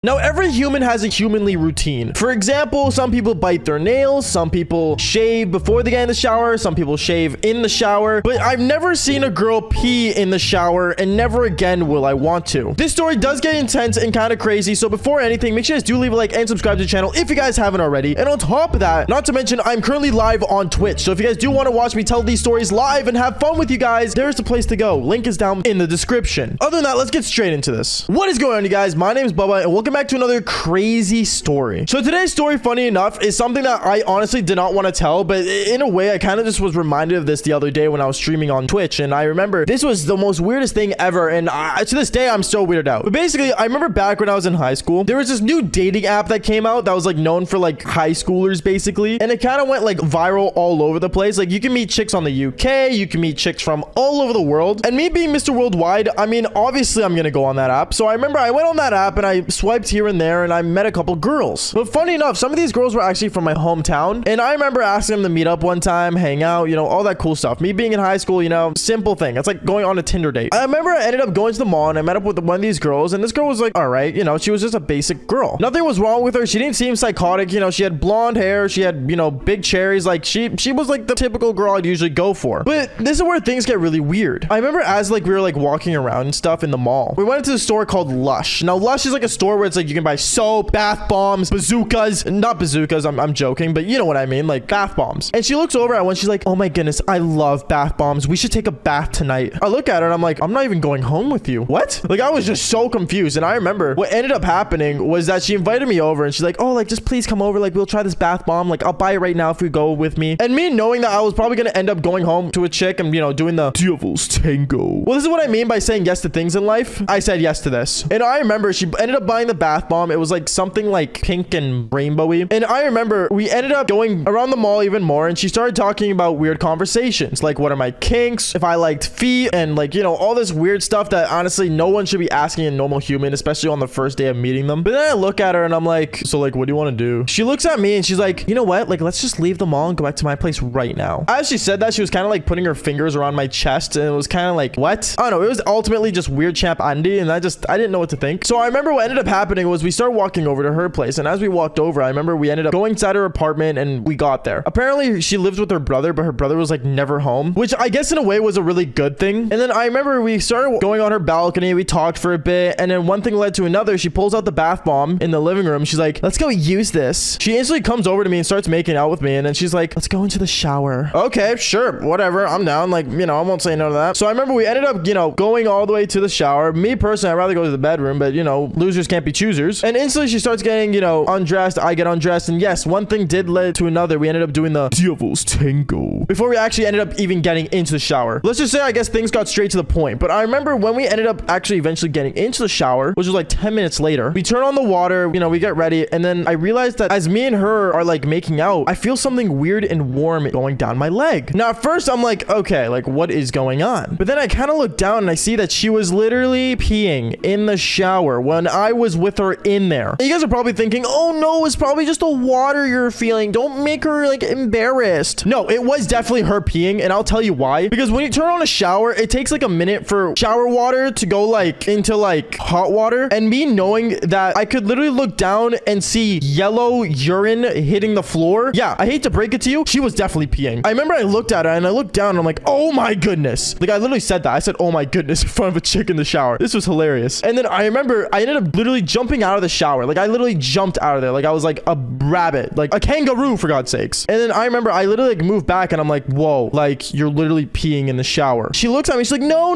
Now, every human has a humanly routine. For example, some people bite their nails, some people shave before they get in the shower, some people shave in the shower, but I've never seen a girl pee in the shower, and never again will I want to. This story does get intense and kind of crazy, so before anything, make sure you guys do leave a like and subscribe to the channel if you guys haven't already. And on top of that, not to mention, I'm currently live on Twitch, so if you guys do want to watch me tell these stories live and have fun with you guys, there's the place to go. Link is down in the description. Other than that, let's get straight into this. What is going on, you guys? My name is Bubba, and welcome back to another crazy story. So today's story, funny enough, is something that I honestly did not want to tell, but in a way, I kind of just was reminded of this the other day when I was streaming on Twitch, and I remember this was the most weirdest thing ever, and to this day, I'm still weirded out. But basically, I remember back when I was in high school, there was this new dating app that came out that was like known for like high schoolers basically, and it kind of went like viral all over the place. Like you can meet chicks on the UK, you can meet chicks from all over the world, and me being Mr. Worldwide, I mean, obviously I'm gonna go on that app. So I remember I went on that app and I swiped here and there and I met a couple girls. But funny enough, some of these girls were actually from my hometown, and I remember asking them to meet up one time, hang out, you know, all that cool stuff. Me being in high school, you know, simple thing. It's like going on a Tinder date. I remember I ended up going to the mall and I met up with one of these girls, and this girl was like, all right, you know, she was just a basic girl. Nothing was wrong with her. She didn't seem psychotic. You know, she had blonde hair. She had, you know, big cherries. Like she was like the typical girl I'd usually go for. But this is where things get really weird. I remember as like we were like walking around and stuff in the mall, we went into a store called Lush. Now Lush is like a store where it's like you can buy soap, bath bombs, bazookas. Not bazookas, I'm joking, but you know what I mean, like bath bombs. And she looks over at one, she's like, oh my goodness, I love bath bombs. We should take a bath tonight. I look at her and I'm like, I'm not even going home with you. What? Like I was just so confused. And I remember what ended up happening was that she invited me over and she's like, oh, like just please come over. Like we'll try this bath bomb. Like I'll buy it right now if you go with me. And me knowing that I was probably gonna end up going home to a chick and, you know, doing the devil's tango. Well, this is what I mean by saying yes to things in life. I said yes to this. And I remember she ended up buying the bath bomb. It was like something like pink and rainbowy. And I remember we ended up going around the mall even more, and she started talking about weird conversations. Like, what are my kinks? If I liked feet, and like, you know, all this weird stuff that honestly no one should be asking a normal human, especially on the first day of meeting them. But then I look at her and I'm like, so like, what do you want to do? She looks at me and she's like, you know what? Like, let's just leave the mall and go back to my place right now. As she said that, she was kind of like putting her fingers around my chest, and it was kind of like, what? I don't know. It was ultimately just weird champ Andy, and I didn't know what to think. So I remember what ended up happening was we started walking over to her place, and as we walked over, I remember we ended up going inside her apartment and we got there. Apparently she lives with her brother, but her brother was like never home, which I guess in a way was a really good thing. And then I remember we started going on her balcony, we talked for a bit, and then one thing led to another. She pulls out the bath bomb in the living room. She's like, let's go use this. She instantly comes over to me and starts making out with me, and then she's like, let's go into the shower. Okay, sure, whatever, I'm down. Like, you know, I won't say no to that. So I remember we ended up, you know, going all the way to the shower. Me personally, I'd rather go to the bedroom, but you know, losers can't be choosers. And instantly she starts getting, you know, undressed. I get undressed, and yes, one thing did lead to another. We ended up doing the devil's tango before we actually ended up even getting into the shower. Let's just say I guess things got straight to the point. But I remember when we ended up actually eventually getting into the shower, which was like 10 minutes later, we turn on the water, you know, we get ready, and then I realized that as me and her are like making out, I feel something weird and warm going down my leg. Now at first I'm like, okay, like what is going on? But then I kind of look down and I see that she was literally peeing in the shower when I was with her in there. And you guys are probably thinking, oh no, it's probably just the water you're feeling. Don't make her like embarrassed. No, it was definitely her peeing, and I'll tell you why. Because when you turn on a shower, it takes like a minute for shower water to go like into like hot water, and me knowing that I could literally look down and see yellow urine hitting the floor. Yeah, I hate to break it to you, she was definitely peeing. I remember I looked at her and I looked down and I'm like, oh my goodness. Like I literally said that. I said, oh my goodness, in front of a chick in the shower. This was hilarious. And then I remember I ended up literally jumping out of the shower. Like I literally jumped out of there. Like I was like a rabbit, like a kangaroo for God's sakes. And then I remember I literally like moved back and I'm like, whoa, like you're literally peeing in the shower. She looks at me. She's like, no,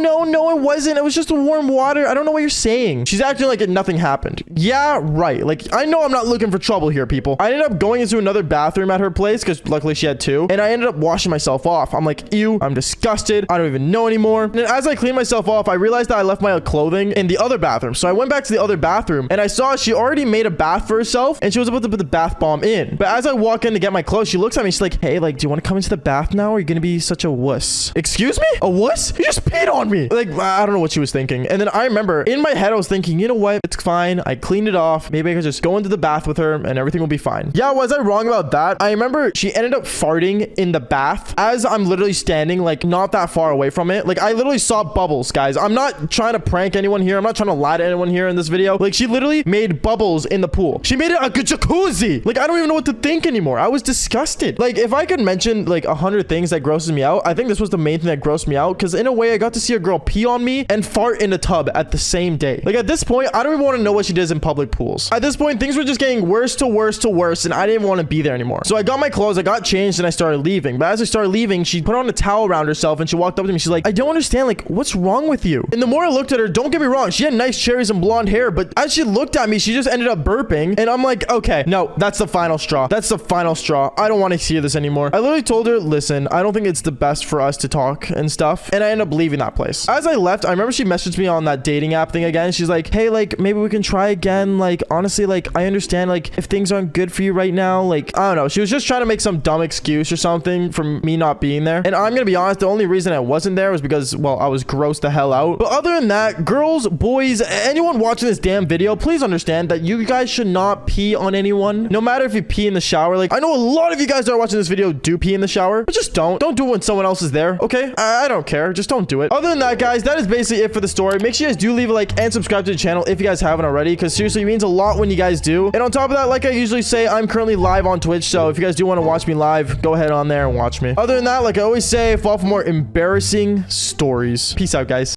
it wasn't. It was just warm water. I don't know what you're saying. She's acting like nothing happened. Yeah, right. Like I know I'm not looking for trouble here, people. I ended up going into another bathroom at her place because luckily she had two, and I ended up washing myself off. I'm like, ew, I'm disgusted. I don't even know anymore. And as I cleaned myself off, I realized that I left my clothing in the other bathroom. So I went back to the other bathroom and I saw she already made a bath for herself and she was about to put the bath bomb in. But as I walk in to get my clothes, she looks at me. She's like, hey, like, do you want to come into the bath now, or are you gonna be such a wuss? Excuse me? A wuss? You just peed on me. Like, I don't know what she was thinking. And then I remember in my head, I was thinking, you know what? It's fine. I cleaned it off. Maybe I could just go into the bath with her and everything will be fine. Yeah, was I wrong about that? I remember she ended up farting in the bath as I'm literally standing like not that far away from it. Like I literally saw bubbles, guys. I'm not trying to prank anyone here. I'm not trying to lie to anyone here in this video. Like she literally made bubbles in the pool. She made it a good jacuzzi. Like, I don't even know what to think anymore. I was disgusted. Like, if I could mention like 100 things that grosses me out, I think this was the main thing that grossed me out, because in a way I got to see a girl pee on me and fart in a tub at the same day. Like, at this point, I don't even want to know what she does in public pools. At this point, things were just getting worse to worse to worse, and I didn't want to be there anymore. So I got my clothes, I got changed, and I started leaving. But as I started leaving, she put on a towel around herself and she walked up to me. She's like, I don't understand, like, what's wrong with you? And the more I looked at her, don't get me wrong, she had nice cherries and blonde hair, but as she looked at me, she just ended up burping. And I'm like, okay, no, that's the final straw. That's the final straw. I don't want to hear this anymore. I literally told her, listen, I don't think it's the best for us to talk and stuff. And I ended up leaving that place. As I left, I remember she messaged me on that dating app thing again. She's like, hey, like, maybe we can try again. Like, honestly, like, I understand, like, if things aren't good for you right now, like, I don't know. She was just trying to make some dumb excuse or something for me not being there. And I'm gonna be honest, the only reason I wasn't there was because, well, I was grossed the hell out. But other than that, girls, boys, anyone watching this damn video, please understand that you guys should not pee on anyone. No matter if you pee in the shower. Like, I know a lot of you guys that are watching this video do pee in the shower, but just don't do it when someone else is there. Okay, I don't care, just don't do it. Other than that, guys, that is basically it for the story. Make sure you guys do leave a like and subscribe to the channel if you guys haven't already, because seriously, it means a lot when you guys do. And on top of that, like I usually say, I'm currently live on Twitch, so if you guys do want to watch me live, go ahead on there and watch me. Other than that, like I always say, follow for more embarrassing stories. Peace out, guys.